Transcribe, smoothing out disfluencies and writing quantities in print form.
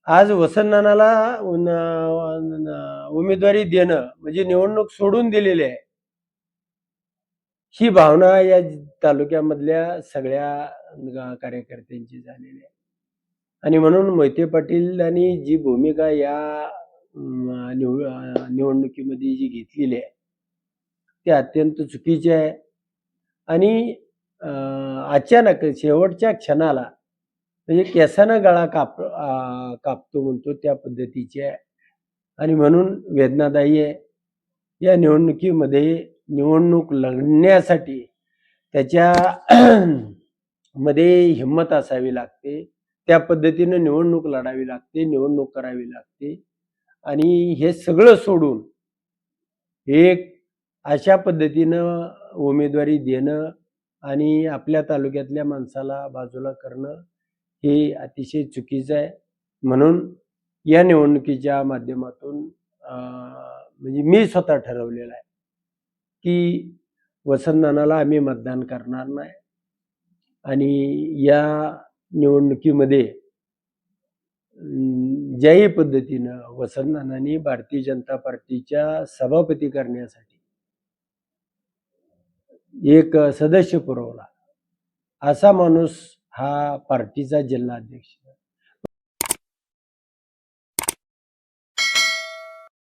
आज वसंतनानाला उमेदवारी देणं म्हणजे निवडणूक सोडून दिलेली आहे, ही भावना या तालुक्यामधल्या सगळ्या कार्यकर्त्यांची झालेली आहे. आणि म्हणून मोहिते पाटीलांनी जी भूमिका या निवडणुकीमध्ये जी घेतलेली आहे ती अत्यंत चुकीची आहे. आणि अचानक शेवटच्या क्षणाला म्हणजे केसानं गळा कापतो म्हणतो त्या पद्धतीची आहे. आणि म्हणून वेदनादायी आहे. या निवडणुकीमध्ये निवडणूक लढण्यासाठी त्याच्या मध्ये हिंमत असावी लागते. त्या पद्धतीनं निवडणूक लढावी लागते, निवडणूक करावी लागते. आणि हे सगळं सोडून एक अशा पद्धतीनं उमेदवारी देणं आणि आपल्या तालुक्यातल्या माणसाला बाजूला करणं हे अतिशय चुकीचं आहे. म्हणून या निवडणुकीच्या माध्यमातून म्हणजे मी स्वतः ठरवलेलं आहे की वसंतनानाला आम्ही मतदान करणार नाही. आणि या निवडणुकीमध्ये ज्याही पद्धतीनं वसंतनानांनी भारतीय जनता पार्टीच्या सभापती करण्यासाठी एक सदस्य पुरवला, असा माणूस हा पार्टीचा जिल्हाध्यक्ष